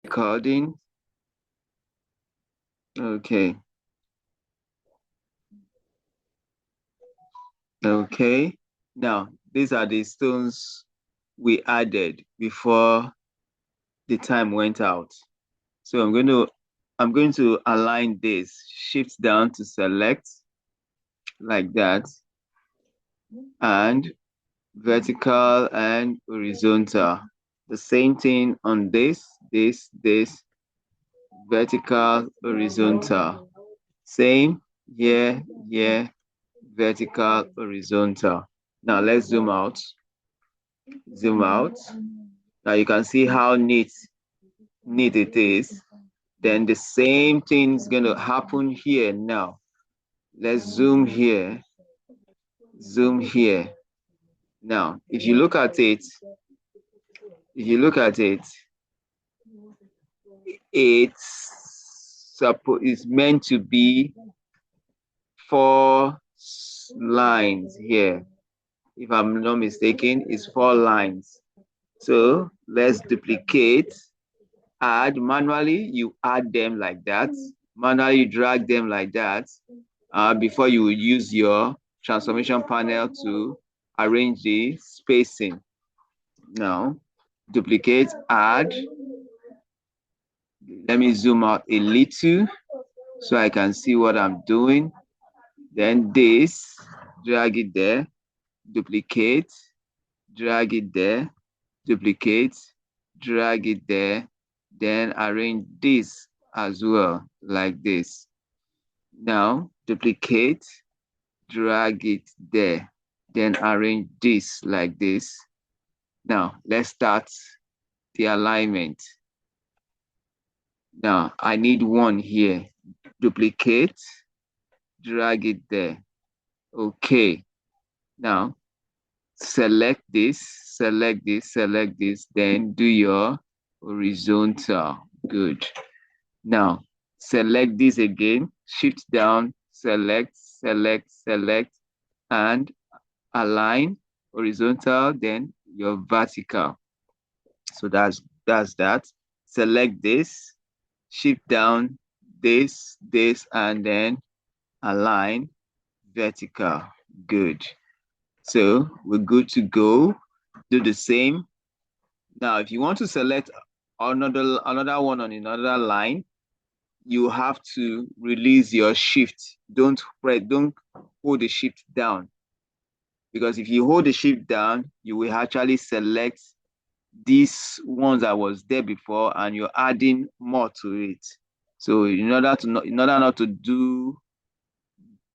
Recording. Okay. Okay. Now, these are the stones we added before the time went out. So I'm going to align this, shift down to select like that, and vertical and horizontal. The same thing on this, vertical, horizontal. Same here, here, vertical, horizontal. Now let's zoom out. Zoom out. Now you can see how neat it is. Then the same thing is going to happen here now. Let's zoom here. Zoom here. Now, if you look at it, it's meant to be 4 lines here. If I'm not mistaken, it's 4 lines. So let's duplicate, add manually, you add them like that. Manually, you drag them like that before you use your transformation panel to arrange the spacing. Now, duplicate, add. Let me zoom out a little so I can see what I'm doing. Then this, drag it there, duplicate, drag it there, duplicate, drag it there, then arrange this as well, like this. Now, duplicate, drag it there, then arrange this like this. Now, let's start the alignment. Now, I need one here. Duplicate, drag it there. Okay. Now, select this, then do your horizontal. Good. Now, select this again, shift down, select, and align horizontal, then your vertical. So that's that. Select this, shift down, this, and then align vertical. Good. So we're good to go. Do the same. Now, if you want to select another one on another line, you have to release your shift. Don't hold the shift down. Because if you hold the shift down, you will actually select these ones that was there before and you're adding more to it. So in order not to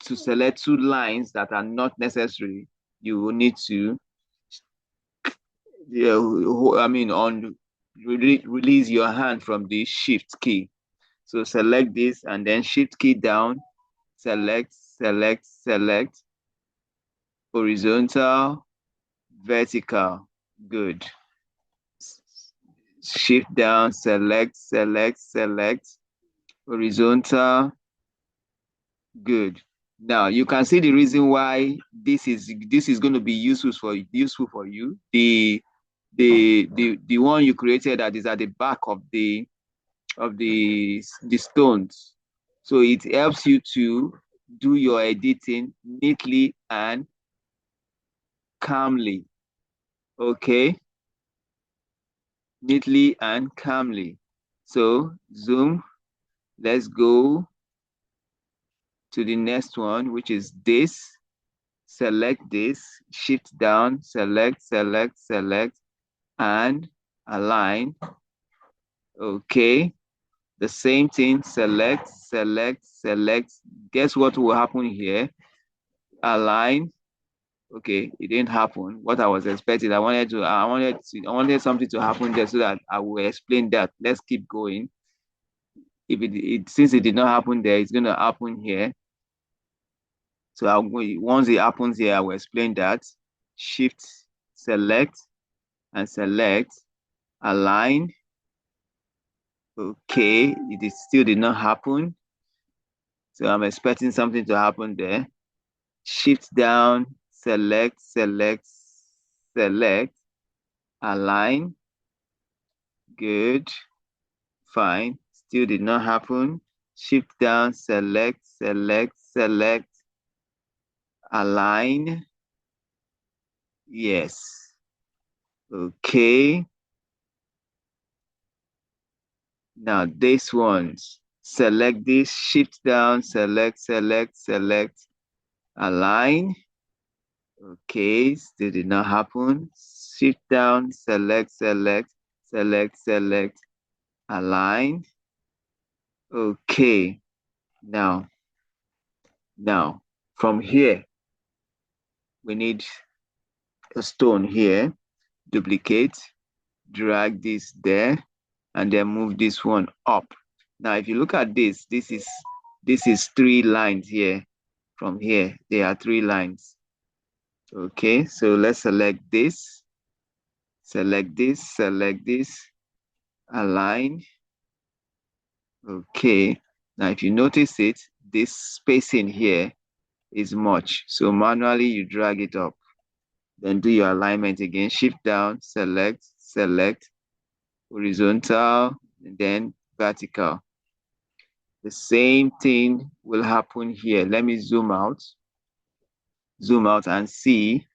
select 2 lines that are not necessary, you will need to release your hand from the shift key. So select this and then shift key down, select, horizontal, vertical. Good. Shift down, select, horizontal. Good. Now you can see the reason why this is going to be useful for you. The one you created that is at the back of the stones. So it helps you to do your editing neatly and calmly. Okay? Neatly and calmly. So zoom. Let's go to the next one, which is this. Select this, shift down, select, and align. Okay. The same thing, select. Guess what will happen here? Align. Okay, it didn't happen. What I was expecting, I wanted something to happen there so that I will explain that. Let's keep going. If since it did not happen there, it's going to happen here. So once it happens here, I will explain that. Shift, select, and select, align. Okay, it still did not happen. So I'm expecting something to happen there. Shift down, select, align. Good. Fine. Still did not happen. Shift down, select, select, select, align. Yes. Okay. Now this one, select this, shift down, select, select, select, align. Okay, still did not happen. Shift down, select, select, select, select, align. Okay, now from here, we need a stone here. Duplicate, drag this there, and then move this one up. Now, if you look at this, this is three lines here. From here, there are three lines. Okay, so let's select this, select this, align. Okay, now if you notice it, this spacing here is much. So manually you drag it up. Then do your alignment again, shift down, select, select, horizontal, and then vertical. The same thing will happen here. Let me zoom out and see,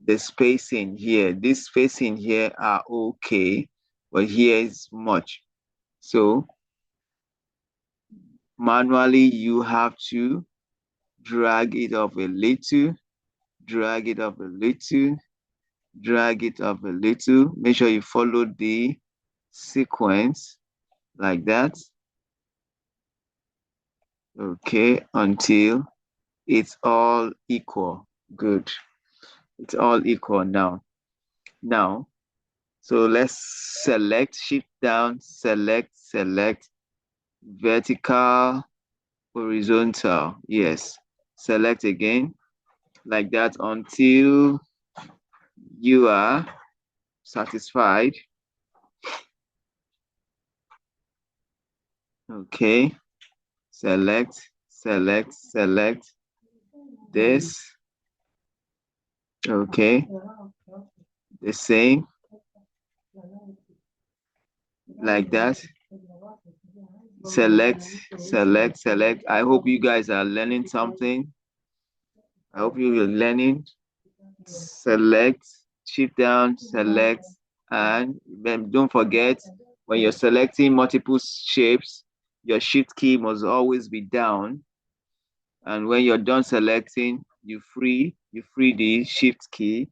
the spacing here. This spacing here are okay, but here is much. So manually you have to drag it up a little, drag it up a little, drag it up a little. Make sure you follow the sequence like that. Okay, until it's all equal. Good. It's all equal now. Now, so let's select, shift down, select, select, vertical, horizontal. Yes. Select again, like that until you are satisfied. Okay. Select, select, select this. Okay. The same. Like that. Select, select, select. I hope you guys are learning something. I hope you're learning. Select, shift down, select, and then don't forget, when you're selecting multiple shapes, your shift key must always be down. And when you're done selecting, you free the shift key.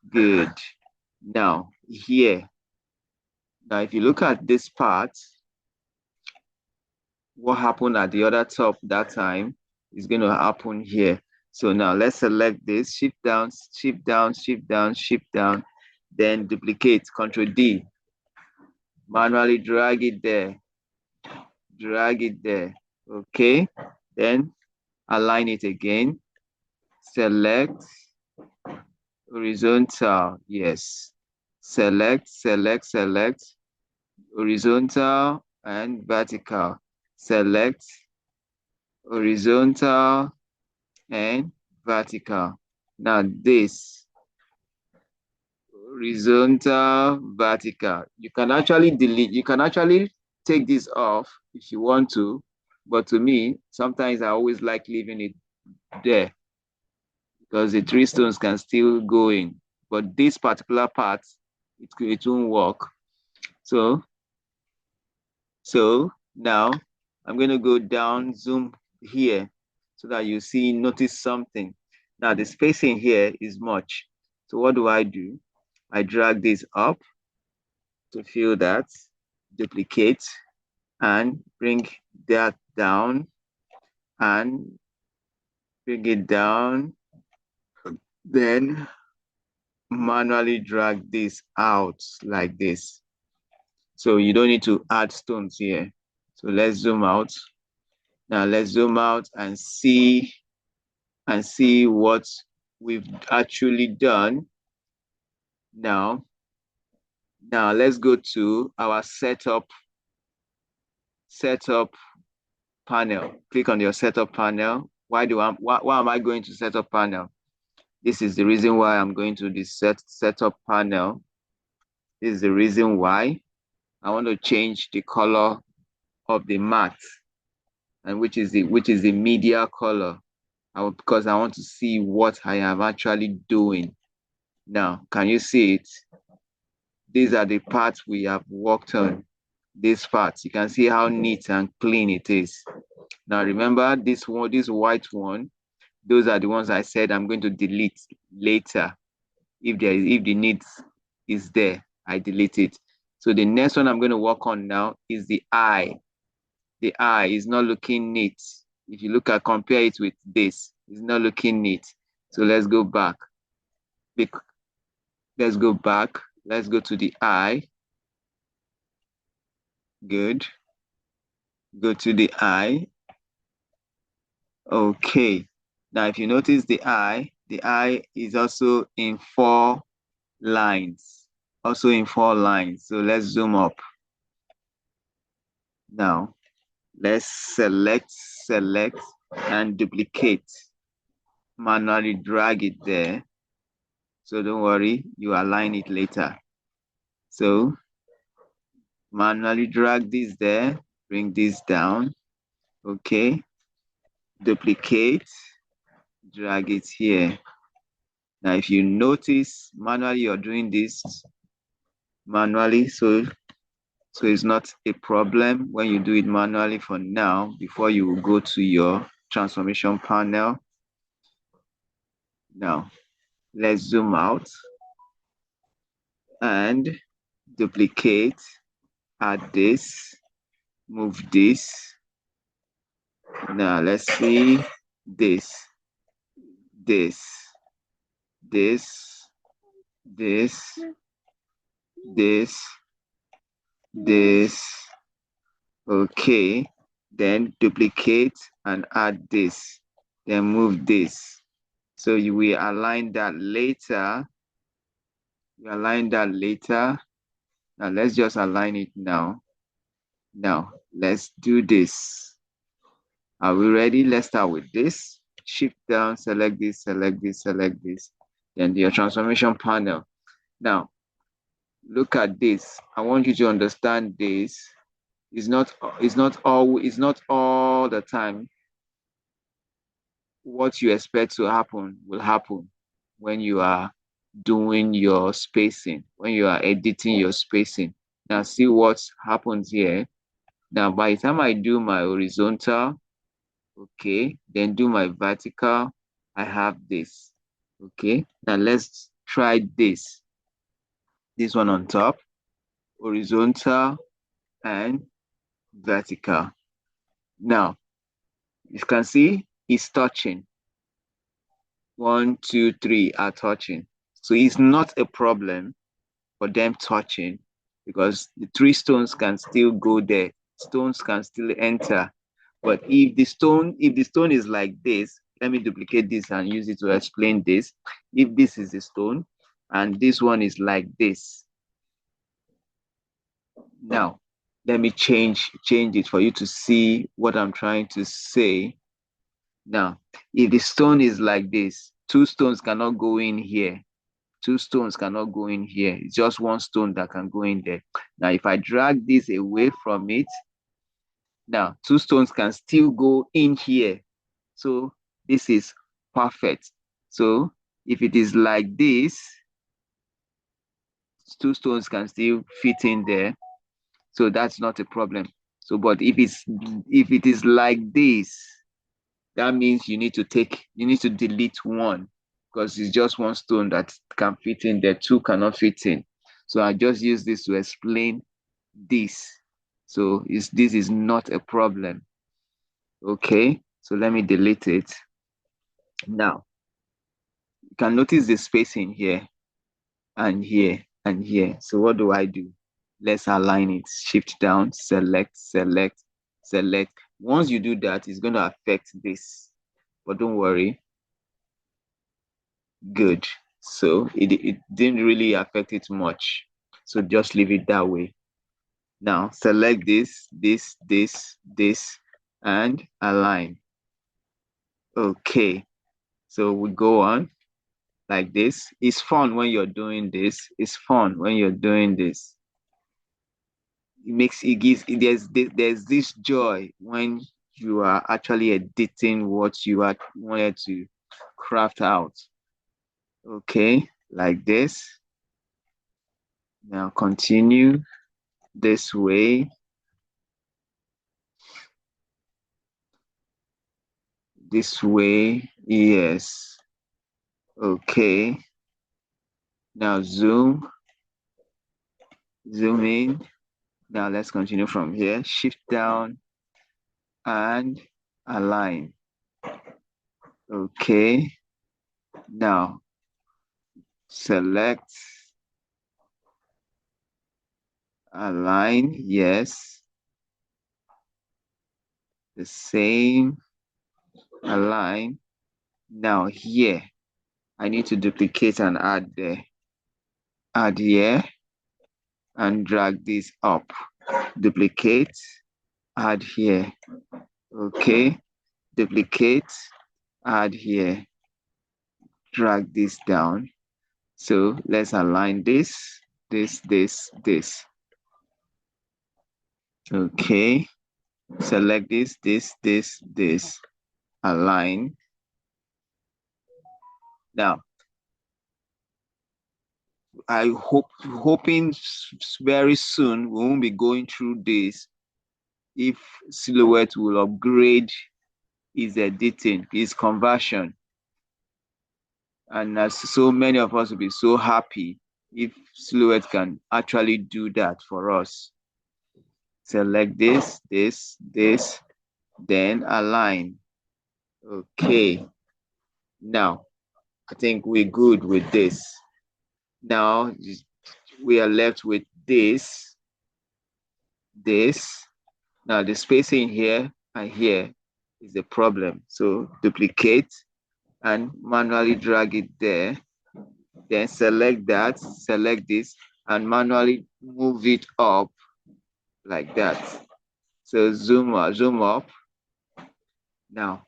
Good. Now here, now if you look at this part, what happened at the other top that time is going to happen here. So now let's select this, shift down, shift down, shift down, shift down, then duplicate, Control D. Manually drag it there, drag it there. Okay, then align it again. Select, horizontal, yes. Select, select, select, horizontal and vertical. Select, horizontal and vertical. Now this horizontal, vertical. You can actually delete, you can actually take this off if you want to, but to me, sometimes I always like leaving it there because the three stones can still go in. But this particular part, it won't work. So now I'm going to go down, zoom here so that you see, notice something. Now the spacing here is much. So what do? I drag this up to fill that, duplicate, and bring that down and bring it down. Then manually drag this out like this. So you don't need to add stones here. So let's zoom out. Now let's zoom out and see what we've actually done. Now let's go to our setup panel. Click on your setup panel. Why am I going to setup panel? This is the reason why I'm going to the setup panel. This is the reason why I want to change the color of the mat, and which is the media color. Because I want to see what I am actually doing. Now, can you see it? These are the parts we have worked on. These parts, you can see how neat and clean it is. Now remember this one, this white one, those are the ones I said I'm going to delete later. If the need is there, I delete it. So the next one I'm going to work on now is the eye. The eye is not looking neat. If you compare it with this, it's not looking neat. So let's go back. Let's go back. Let's go to the eye. Good. Go to the eye. Okay. Now, if you notice the eye is also in 4 lines. Also in 4 lines. So let's zoom up. Now, let's select, and duplicate. Manually drag it there. So don't worry, you align it later. So manually drag this there, bring this down. Okay. Duplicate, drag it here. Now, if you notice, manually you're doing this manually, so it's not a problem when you do it manually for now, before you will go to your transformation panel. Now, let's zoom out and duplicate, add this, move this. Now, let's see this, this, this, this, this. Okay, then duplicate and add this, then move this. So you will align that later. You align that later. Now let's just align it now. Now let's do this. Are we ready? Let's start with this. Shift down, select this, select this, select this. Then your transformation panel. Now, look at this. I want you to understand this. It's not all the time what you expect to happen will happen when you are doing your spacing, when you are editing your spacing. Now see what happens here. Now by the time I do my horizontal, okay, then do my vertical, I have this. Okay, now let's try this. This one on top, horizontal and vertical. Now, you can see it's touching. 1, 2, 3 are touching. So it's not a problem for them touching, because the 3 stones can still go there. Stones can still enter. But if the stone is like this, let me duplicate this and use it to explain this. If this is the stone and this one is like this. Now, let me change it for you to see what I'm trying to say. Now, if the stone is like this, 2 stones cannot go in here. 2 stones cannot go in here. It's just 1 stone that can go in there. Now, if I drag this away from it, now 2 stones can still go in here. So this is perfect. So if it is like this, 2 stones can still fit in there. So that's not a problem. So, but if it is like this, that means you need to delete 1, because it's just 1 stone that can fit in there. 2 cannot fit in. So I just use this to explain this. So this is not a problem. Okay, so let me delete it. Now, you can notice the spacing here and here and here. So what do I do? Let's align it. Shift down, select, select, select. Once you do that, it's going to affect this. But don't worry. Good. So it didn't really affect it much. So just leave it that way. Now select this, and align. Okay. So we go on. like this. It's fun when you're doing this. It's fun when you're doing this. There's this joy when you are actually editing what you are wanted to craft out. Okay, like this. Now continue this way. This way, yes. Okay. Now zoom in. Now let's continue from here. Shift down and align. Okay. Now select, align, yes. The same, align. Now here, I need to duplicate and add there. Add here and drag this up. Duplicate, add here. Okay. Duplicate, add here. Drag this down. So let's align this. Okay. Select this. Align. Now, hoping very soon we won't be going through this if Silhouette will upgrade its editing, its conversion. And as so many of us will be so happy if Silhouette can actually do that for us. Select this, then align. Okay. Now, I think we're good with this. Now, we are left with this. Now, the spacing here and here is the problem. So, duplicate and manually drag it there. Then select that, select this, and manually move it up like that. So, zoom up. Now,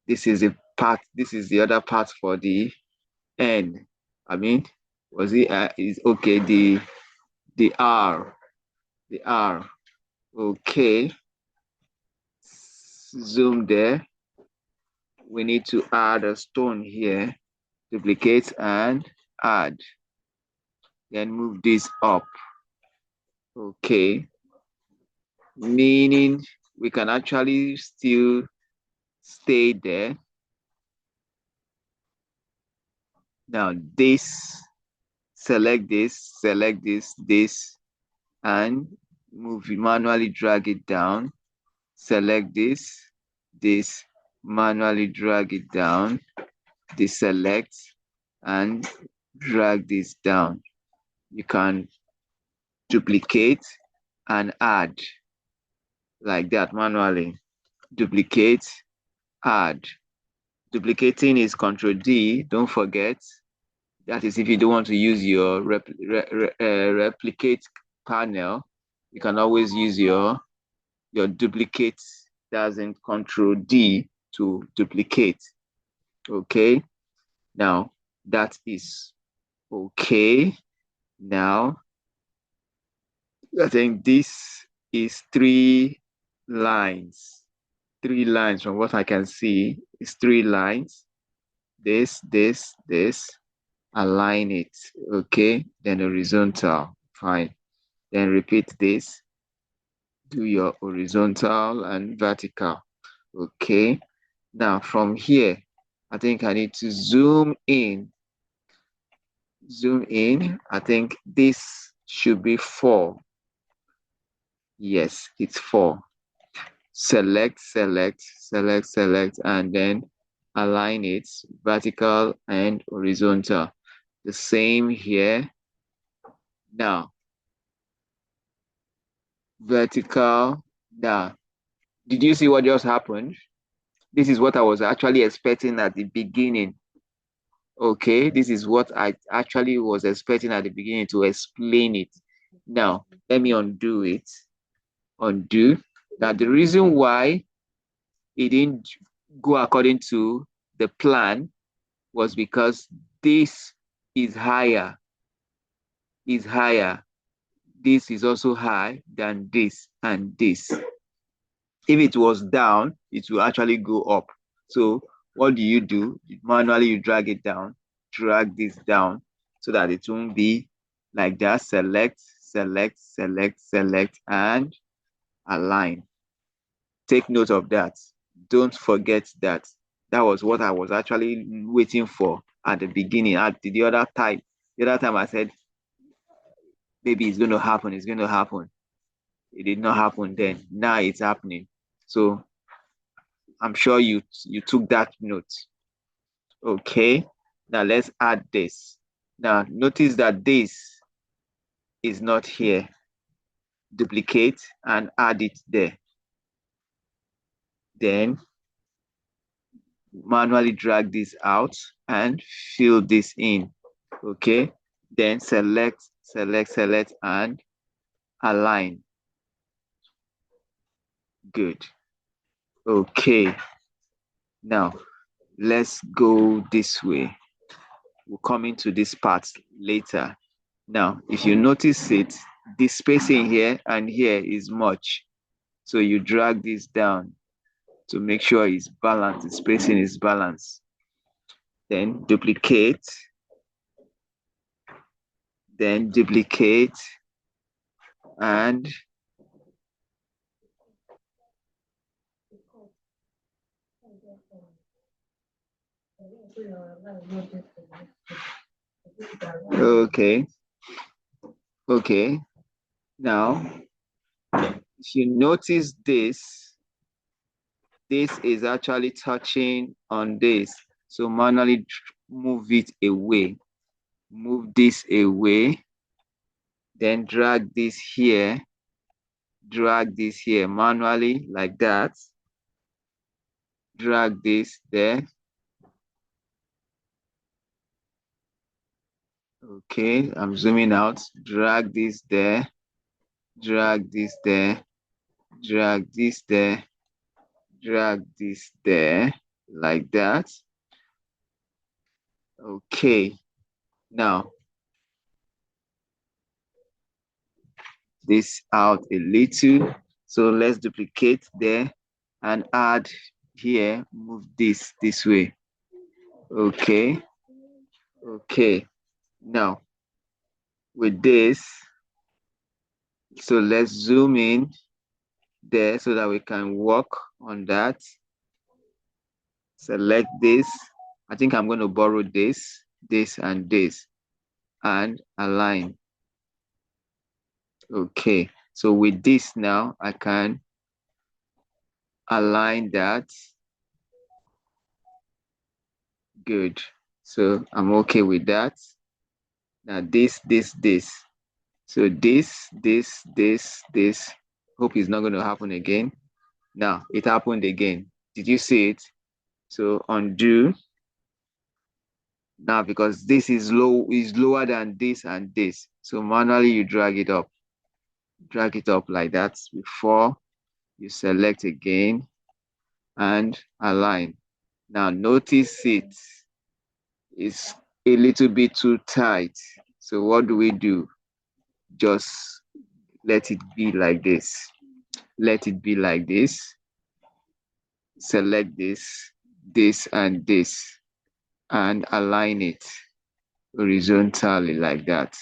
this is the other part for the N. I mean, was it is okay, the R. Okay. Zoom there. We need to add a stone here. Duplicate and add. Then move this up. Okay. Meaning we can actually still stay there. Now select this, and manually drag it down. Select this, manually drag it down. Deselect and drag this down. You can duplicate and add like that manually. Duplicate, add. Duplicating is Control D, don't forget. That is if you don't want to use your replicate panel, you can always use your duplicate, that's in Control D to duplicate. Okay, now that is okay. Now, I think this is 3 lines. 3 lines from what I can see is 3 lines. This, align it. Okay, then horizontal, fine. Then repeat this. Do your horizontal and vertical. Okay, now from here, I think I need to zoom in. I think this should be 4. Yes, it's 4. Select, and then align it, vertical and horizontal. The same here. Now, vertical, now. Did you see what just happened? This is what I was actually expecting at the beginning. Okay, this is what I actually was expecting at the beginning to explain it. Now, let me undo it. Undo. Now, the reason why it didn't go according to the plan was because this is higher, is higher. This is also high than this and this. If it was down, it will actually go up. So what do? Manually, you drag it down, drag this down so that it won't be like that. Select, select, select, select, and align. Take note of that. Don't forget that. That was what I was actually waiting for at the beginning. At the other time I said, maybe it's going to happen, it's going to happen. It did not happen then. Now it's happening. So I'm sure you took that note. Okay. Now let's add this. Now notice that this is not here. Duplicate and add it there. Then manually drag this out and fill this in. Okay. Then select, select, select, and align. Good. Okay. Now let's go this way. We'll come into this part later. Now, if you notice it, the spacing here and here is much. So you drag this down to make sure it's balanced, the spacing is balanced. Then duplicate, and okay, okay. Now, if you notice this is actually touching on this. So manually move it away. Move this away. Then drag this here manually like that. Drag this there. Okay, I'm zooming out. Drag this there. Drag this there. Drag this there. Drag this there like that. Okay, now this out a little. So let's duplicate there and add here. Move this way. Okay, okay. Now with this, so let's zoom in there so that we can work on that. Select this. I think I'm going to borrow this, and this, and align. Okay, so with this now, I can align that. Good. So I'm okay with that. Now this. So this. Hope it's not going to happen again. Now it happened again. Did you see it? So undo. Now because this is lower than this and this. So manually you drag it up. Drag it up like that before you select again and align. Now notice it is a little bit too tight. So what do? Just let it be like this. Let it be like this. Select this, and align it horizontally like that.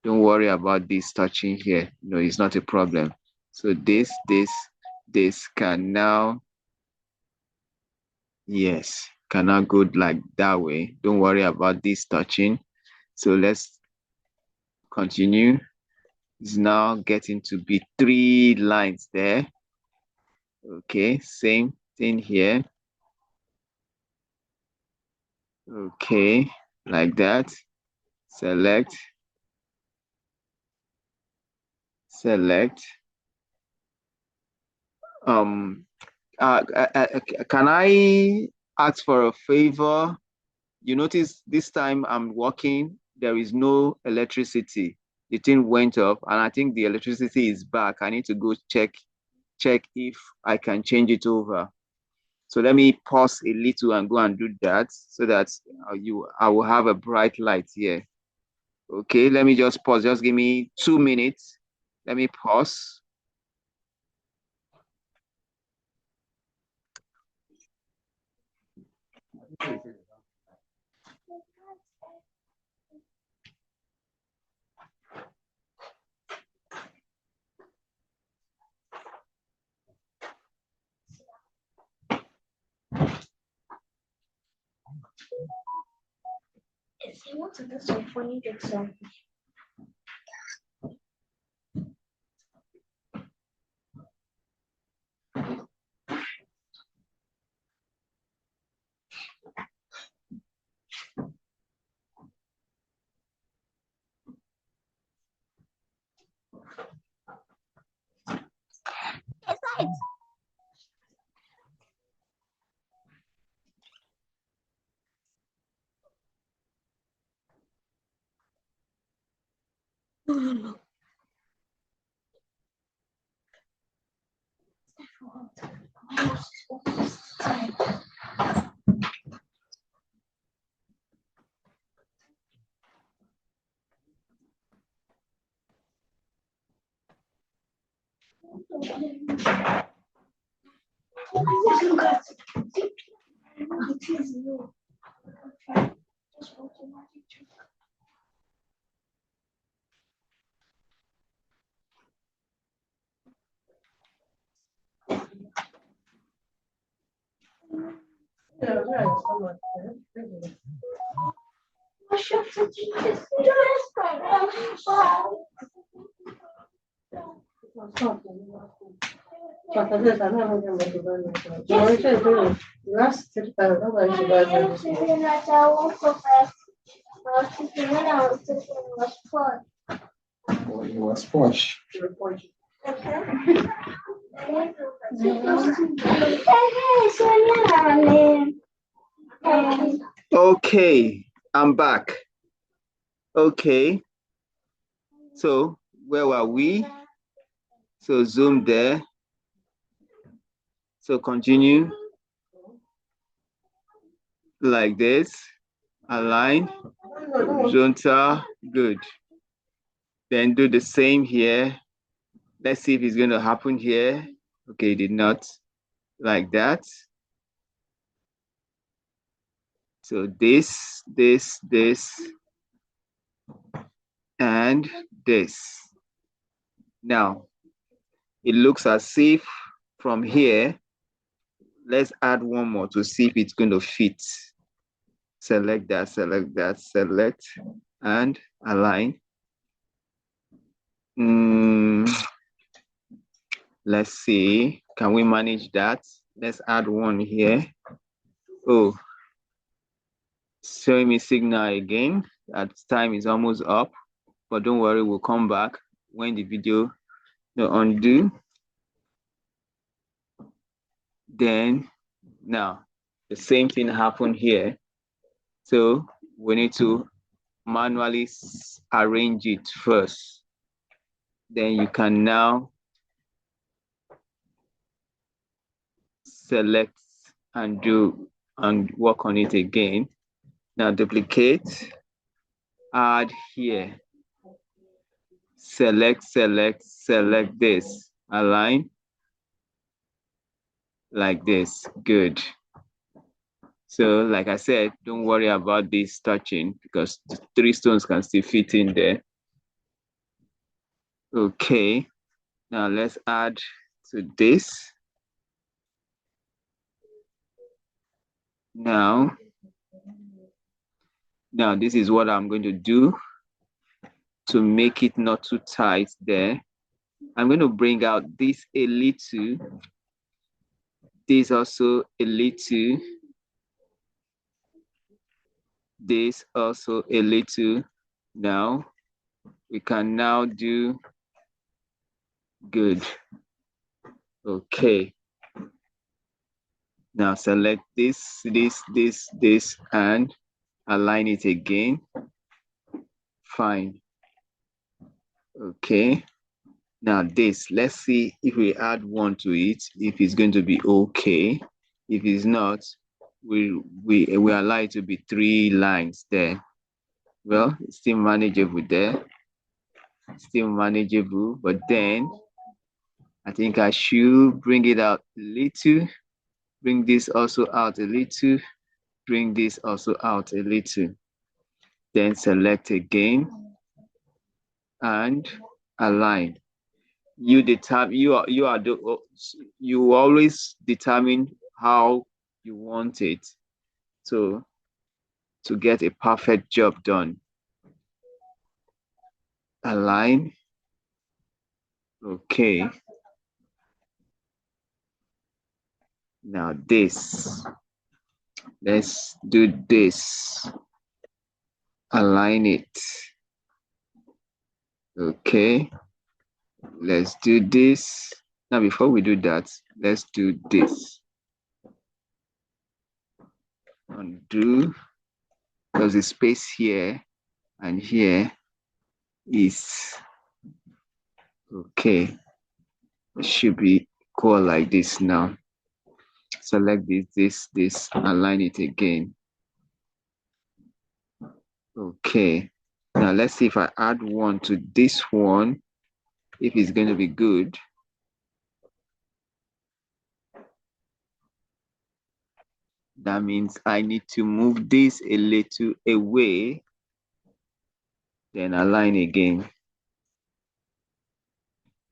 Don't worry about this touching here. No, it's not a problem. So this can now, yes, cannot go like that way. Don't worry about this touching. So let's continue. It's now getting to be 3 lines there. Okay, same thing here. Okay, like that. Select. Um, can I ask for a favor? You notice this time I'm working, there is no electricity. The thing went off, and I think the electricity is back. I need to go check if I can change it over. So let me pause a little and go and do that so that I will have a bright light here. Okay, let me just pause. Just give me 2 minutes. Let me pause. If you want to do some funny jokes on no. It was posh. Okay, I'm back. Okay, so where were we? So zoom there. So continue like this. Align, horizontal, good. Then do the same here. Let's see if it's going to happen here. Okay, it did not. Like that. So this, and this. Now, it looks as if from here, let's add one more to see if it's going to fit. Select that, select, and align. Let's see, can we manage that? Let's add one here. Oh, showing me signal again. That time is almost up, but don't worry, we'll come back when the video undo. Then now the same thing happened here. So we need to manually arrange it first. Then you can now select and do and work on it again. Now duplicate, add here, select this, align like this, good. So like I said, don't worry about this touching because the 3 stones can still fit in there. Okay, now let's add to this. Now this is what I'm going to do to make it not too tight there. I'm going to bring out this a little, this also a little, this also a little. Now we can now do good. Okay. Now select this, and align it again. Fine. Okay. Now this, let's see if we add one to it, if it's going to be okay. If it's not, we allow it to be 3 lines there. Well, it's still manageable there. Still manageable, but then I think I should bring it out a little. Bring this also out a little. Bring this also out a little. Then select again and align. You always determine how you want it to get a perfect job done. Align. Okay. Now this. Let's do this. Align it. Okay. Let's do this. Now, before we do that, let's do this. Undo, because the space here and here is okay. It should be equal like this now. Select this, align it again. Okay. Now let's see if I add one to this one, if it's going to be good. That means I need to move this a little away, then align again.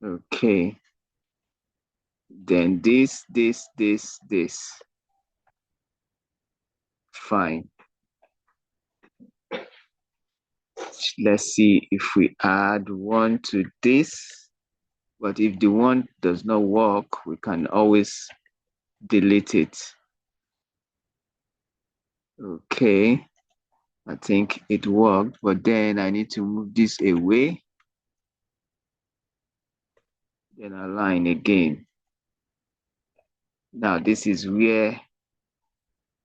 Okay. Then this. Fine. Let's see if we add one to this. But if the one does not work, we can always delete it. Okay. I think it worked, but then I need to move this away. Then align again. Now this is where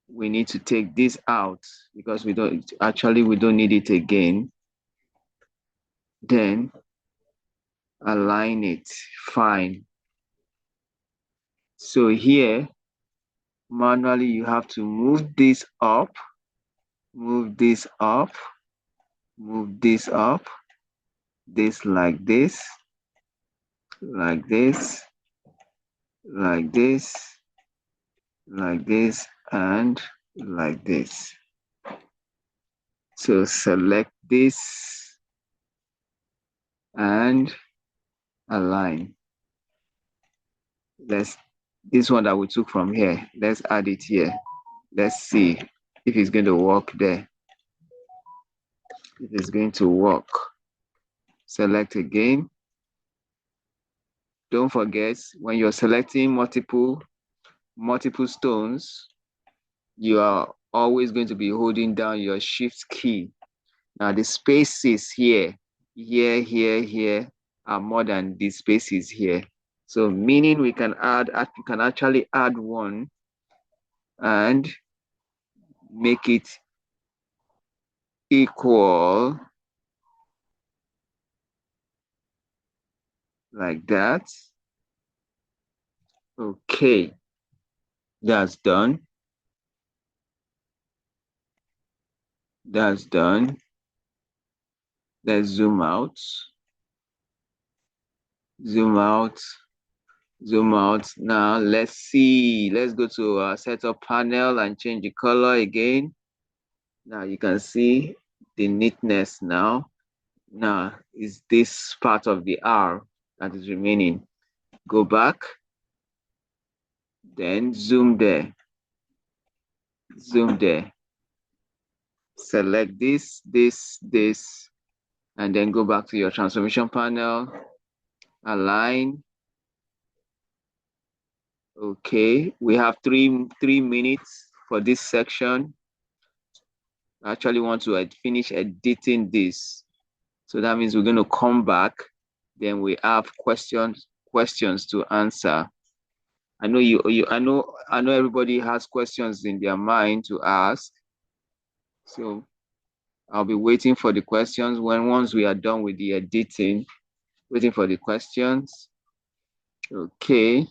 we need to take this out because we don't need it again. Then align it. Fine. So here, manually you have to move this up, move this up, move this up, this like this, like this, like this, like this, and like this. So select this and align. This one that we took from here, let's add it here. Let's see if it's going to work there. If it's going to work. Select again. Don't forget, when you're selecting multiple stones, you are always going to be holding down your shift key. Now the spaces here are more than the spaces here. So meaning we can actually add one and make it equal like that. Okay, that's done. That's done. Let's zoom out. Zoom out. Zoom out. Now let's see. Let's go to our setup panel and change the color again. Now you can see the neatness now. Now is this part of the R that is remaining. Go back. Then zoom there. Zoom there. Select this, and then go back to your transformation panel. Align. Okay, we have three minutes for this section. I actually want to finish editing this. So that means we're going to come back. Then we have questions to answer. I know I know everybody has questions in their mind to ask. So I'll be waiting for the questions once we are done with the editing, waiting for the questions. Okay.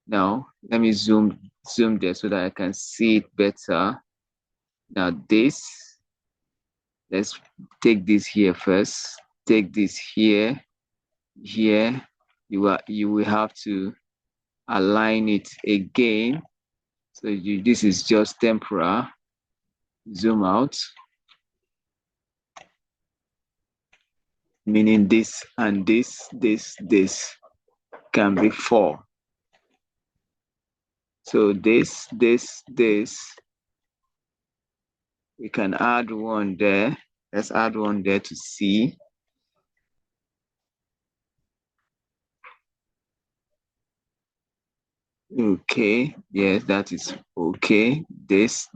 Now let me zoom zoom there so that I can see it better. Now this, let's take this here first. Take this here, here. You will have to align it again. So this is just temporal. Zoom out, meaning this and this can be 4. So this, we can add one there. Let's add one there to see. Okay, yes, that is okay. This.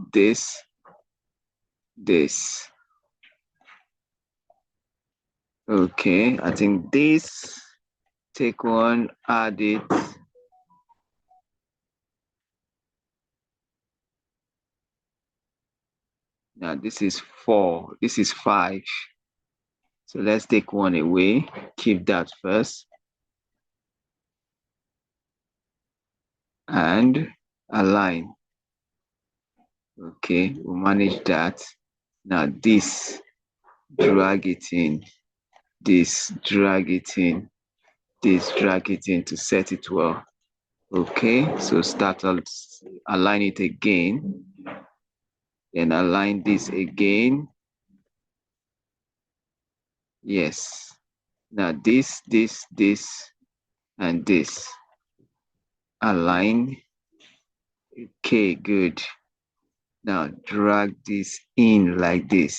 Okay, I think this, take one, add it. Now this is 4, this is 5. So let's take one away, keep that first. And align. Okay, we'll manage that. Now this, drag it in. This, drag it in. This, drag it in to set it well. Okay, so start align it again. Then align this again. Yes. Now this, and this. Align. Okay, good. Now drag this in like this.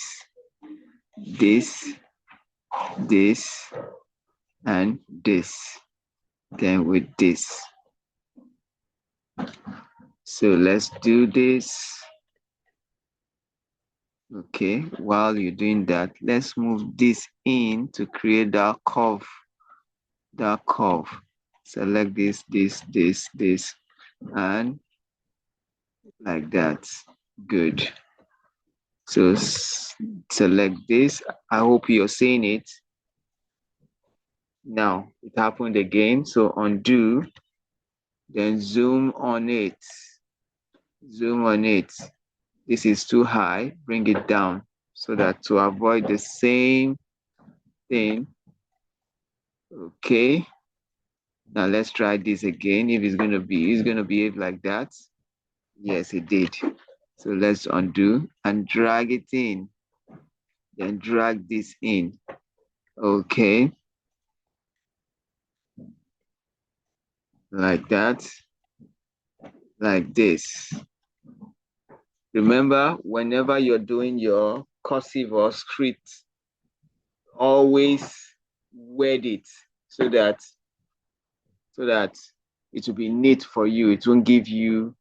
This, and this. Then with this. So let's do this. Okay, while you're doing that, let's move this in to create that curve. Select this, and like that. Good. So select this. I hope you're seeing it. Now it happened again. So undo, then zoom on it. Zoom on it. This is too high. Bring it down so that to avoid the same thing. Okay. Now let's try this again. If it's gonna behave like that. Yes, it did. So let's undo and drag it in. Then drag this in. Okay. Like that. Like this. Remember, whenever you're doing your cursive or script, always word it so that it will be neat for you. It won't give you